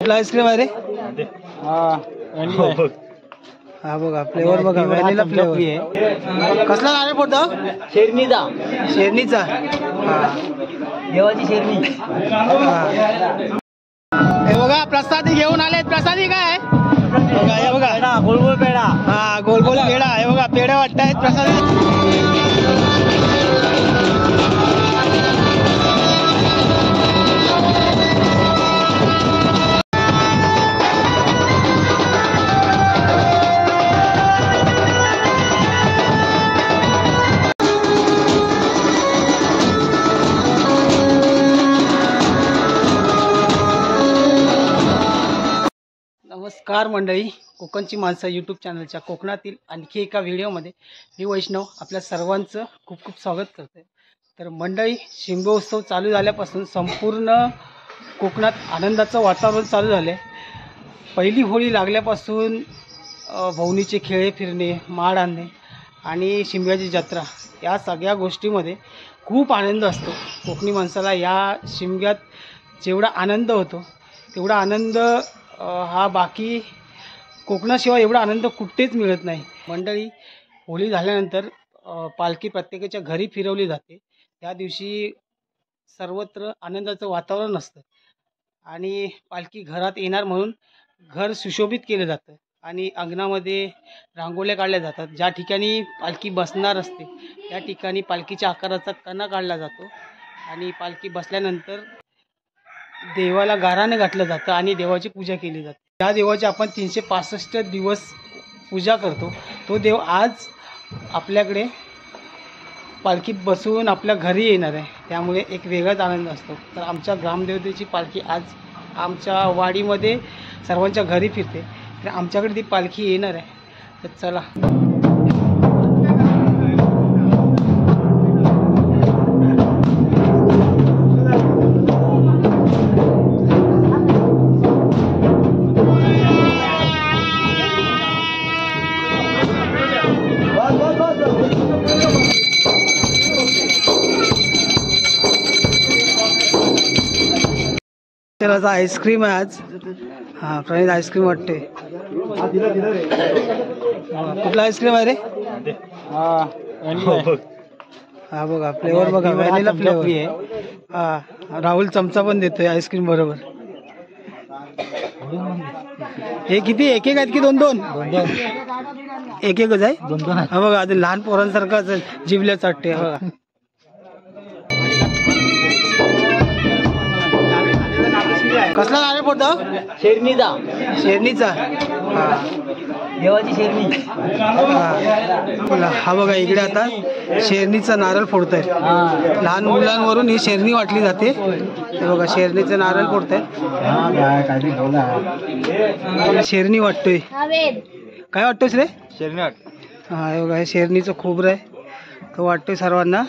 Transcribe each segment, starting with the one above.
कुठला आईस्क्रीम आहे रे? हा बघा फ्लेवर बघा, व्हॅनिला फ्लेवर आहे. कसला नारळ फोडतो? शेरणीचा. शेरणीचा. देवाची शेरणी. हे बघा प्रसादी घेऊन आलेत. प्रसादी काय बघा, हे बघा गोलगोल पेढा. हा गोलगोल पेढा. हे बघा पेढे वाटतायत प्रसादी. नमस्कार मंडळी, कोकणची माणसं यूट्यूब चॅनलच्या कोकणातील आणखी एका व्हिडिओमध्ये मी वैष्णव आपल्या सर्वांचं खूप खूप स्वागत करते. तर मंडळी, शिमगोत्सव चालू झाल्यापासून संपूर्ण कोकणात आनंदाचं वातावरण चालू झालं आहे. पहिली होळी लागल्यापासून भवनीचे खेळे फिरणे, माळ आणणे आणि शिमग्याची जत्रा या सगळ्या गोष्टीमध्ये खूप आनंद असतो. कोकणी माणसाला या शिमग्यात जेवढा आनंद होतो तेवढा आनंद हा बाकी कोकणाशिवाय एवढा आनंद कुठेच मिळत नाही. मंडळी, होळी झाल्यानंतर पालखी प्रत्येकाच्या घरी फिरवली जाते. त्या दिवशी सर्वत्र आनंदाचं वातावरण असतं आणि पालखी घरात येणार म्हणून घर सुशोभित केलं जातं आणि अंगणामध्ये रांगोळ्या काढल्या जातात. ज्या ठिकाणी पालखी बसणार असते त्या ठिकाणी पालखीच्या आकाराचा कणा काढला जातो आणि पालखी बसल्यानंतर देवाला गाराने घातलं जातं आणि देवाची पूजा केली जाते. त्या देवाची आपण 365 दिवस पूजा करतो. तो देव आज आपल्याकडे पालखीत बसून आपल्या घरी येणार आहे, त्यामुळे एक वेगळाच आनंद असतो. तर आमच्या ग्रामदेवतेची पालखी आज आमच्या वाडीमध्ये सर्वांच्या घरी फिरते. तर आमच्याकडे ती पालखी येणार आहे. तर चला, त्याला आईस्क्रीम आहे आज. हा प्रणित आईस्क्रीम वाटते. कुठला आईस्क्रीम आहे रे? हा बघा फ्लेवर बघा, व्हॅनिला फ्लेवर आहे. हा राहुल चमचा पण देतोय आईस्क्रीम बरोबर. हे किती, एक एक आहेत की दोन दोन? एक एकच आहे. हा बघा, आता लहान पोरांसारखाच जिभल्या चाटते. हा बघा, कसला नारळ फोडतो? शेरणीचा. शेरणीचा. हा देवाची शेरणी. हा बघा, इकडे आता शेरणीचा नारळ फोडतायत. लहान मुलांवरून ही शेरणी वाटली जाते. हे बघा, शेरणीचं नारळ फोडतायत. शेरणी वाटतोय. काय वाटतोस रे? शेरणी. हा हे बघा, हे शेरणीचं खोबरं आहे, तो वाटतोय सर्वांना.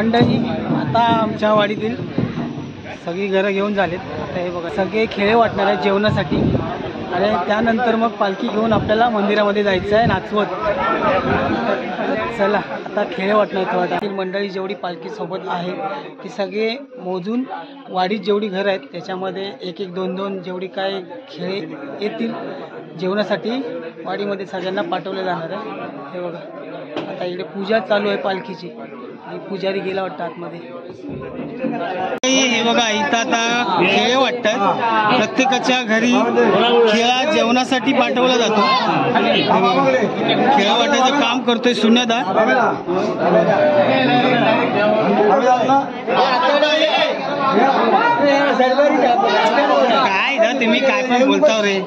मंडळी आता आमच्या वाडीतील सगळी घरं घेऊन झालेत. आता हे बघा सगळे खेळे वाटणार आहेत जेवणासाठी आणि त्यानंतर मग पालखी घेऊन आपल्याला मंदिरामध्ये जायचं आहे नाचवत. चला आता खेळे वाटणार आहेत. मंडळी जेवढी पालखीसोबत आहे ती सगळे मोजून वाडीत जेवढी घरं आहेत त्याच्यामध्ये एक एक दोन दोन जेवढी काय खेळे येतील जेवणासाठी वाडीमध्ये सगळ्यांना पाठवलं जाणार आहे. हे बघा आता इकडे पूजा चालू आहे पालखीची आणि पुजारी गेला वाटतं आतमध्ये. हे बघा इथं आता खेळ वाटतात प्रत्येकाच्या घरी खेळा जेवणासाठी पाठवला जातो. खेळ वाटायचं काम करतोय सुन्यादा. काय ना तुम्ही काय पण बोलता रे.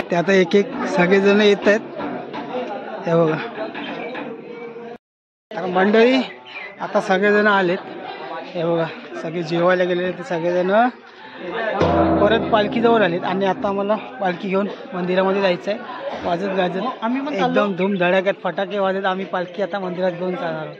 ते आता एक एक सगळेजण येत आहेत. हे बघा तर मंडळी आता सगळेजण आलेत. हे बघा सगळे जेवायला गेलेले ते सगळेजण परत पालखीजवळ आलेत आणि आता आम्हाला पालखी घेऊन मंदिरामध्ये जायचं आहे. वाजत गाजत आम्ही पण एकदम धूम धडाक्यात फटाके वाजत आम्ही पालखी आता मंदिरात घेऊन जाणार आहोत.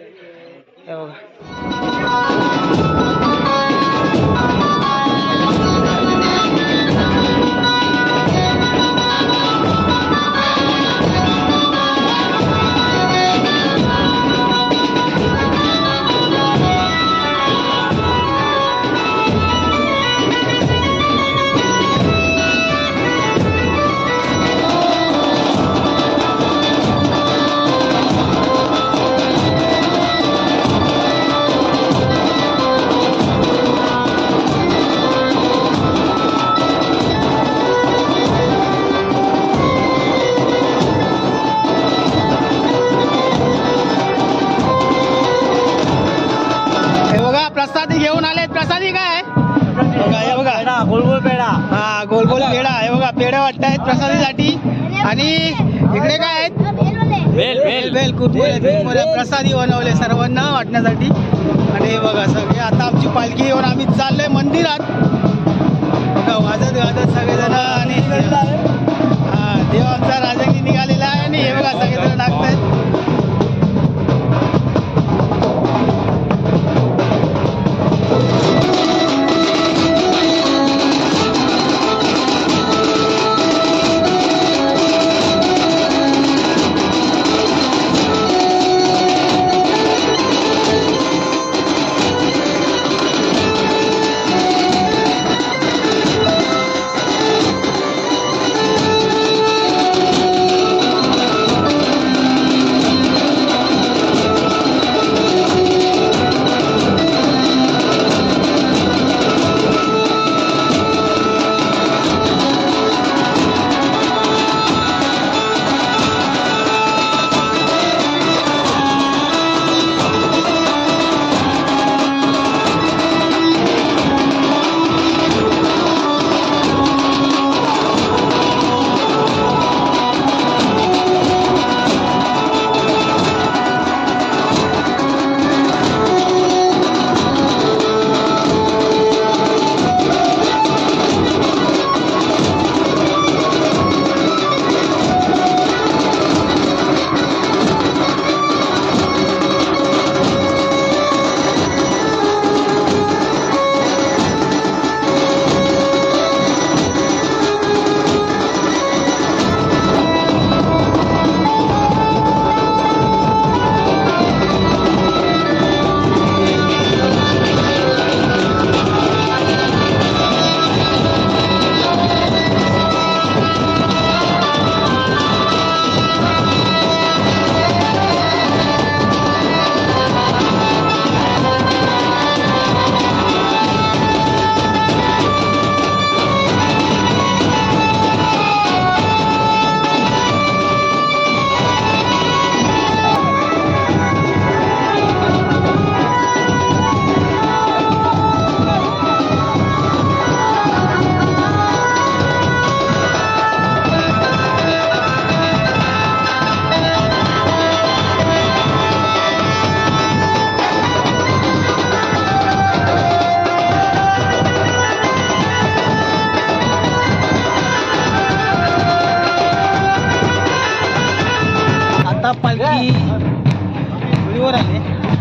हे बघा प्रसादी घेऊन आलेत. प्रसादी काय बघा हे बघा गोलगोल पेढा. हा गोलगोल पेढा हे बघा पेढे वाटतायत प्रसादीसाठी. आणि इकडे काय आहेत बेल बेल बेल कुरमुरे प्रसादी बनवले सर्वांना वाटण्यासाठी. आणि हे बघा सगळे आता आमची पालखी घेऊन आम्ही चाललोय मंदिरात. बघा वाजत गाजत सगळेजण आणि हा देव आमचा राजांनी निघालेला आहे आणि हे बघा सगळेजण लागतायत.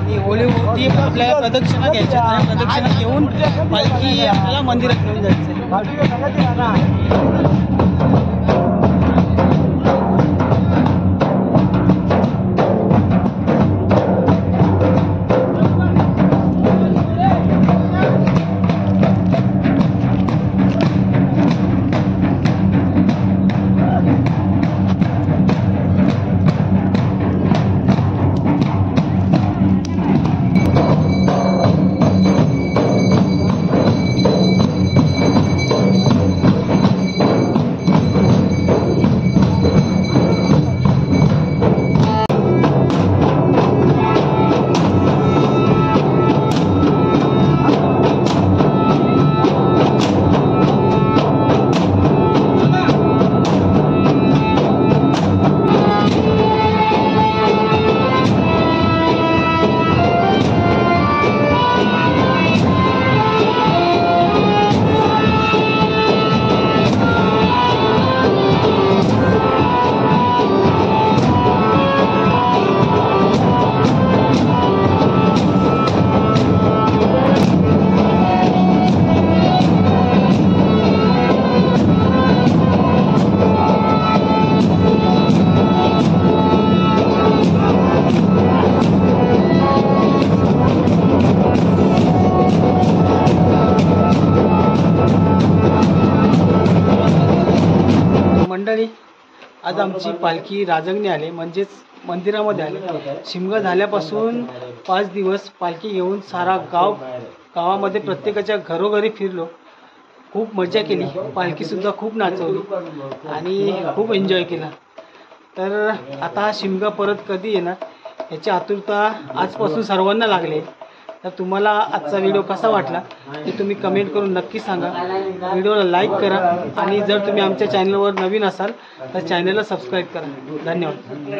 आणि होळीवरती आपल्या प्रदक्षिणा घ्यायच्या आणि प्रदक्षिणा घेऊन पालखी आपल्याला मंदिरात घेऊन जायचं. मंडळी, आज आमची पालखी राजंगणी आले, म्हणजेच मंदिरामध्ये आले. शिमगा झाल्यापासून 5 दिवस पालखी घेऊन सारा गावामध्ये प्रत्येकाच्या घरोघरी फिरलो. खूप मजा केली. पालखीसुद्धा खूप नाचवली आणि खूप एन्जॉय केला. तर आता हा शिमगा परत कधी येणार याची आतुरता आजपासून सर्वांना लागली. तर तुम्हाला आजचा व्हिडिओ कसा वाटला ते तुम्ही कमेंट करून नक्की सांगा. व्हिडिओला लाईक करा आणि जर तुम्ही आमच्या चॅनलवर नवीन असाल तर चॅनलला सबस्क्राईब करा. धन्यवाद.